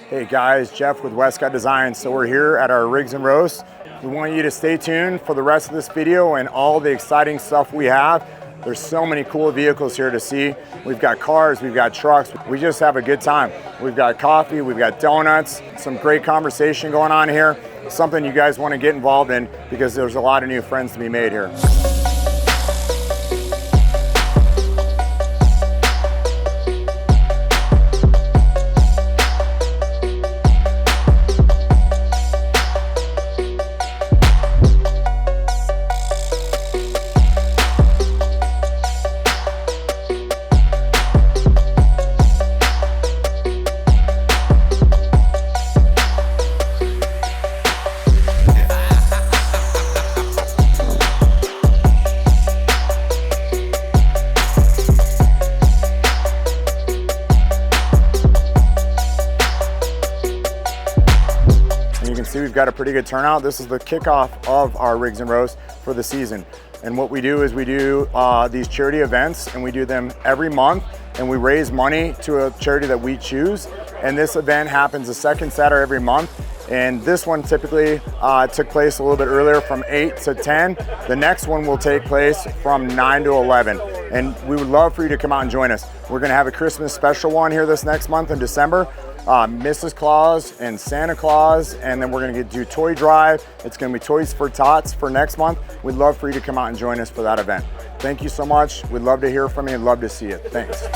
Hey guys, Jeff with Westcott Design. So we're here at our Rigs and Roasts. We want you to stay tuned for the rest of this video and all the exciting stuff we have. There's so many cool vehicles here to see. We've got cars, we've got trucks. We just have a good time. We've got coffee, we've got donuts, some great conversation going on here. Something you guys want to get involved in because there's a lot of new friends to be made here. You can see we've got a pretty good turnout. This is the kickoff of our Rigs and Roasts for the season. And what we do is we do these charity events, and we do them every month, and we raise money to a charity that we choose. And this event happens the second Saturday every month. And this one typically took place a little bit earlier from 8 to 10. The next one will take place from 9 to 11. And we would love for you to come out and join us. We're gonna have a Christmas special one here this next month in December. Mrs. Claus and Santa Claus, and then we're gonna do toy drive. It's gonna be Toys for Tots for next month. We'd love for you to come out and join us for that event. Thank you so much. We'd love to hear from you and love to see you. Thanks.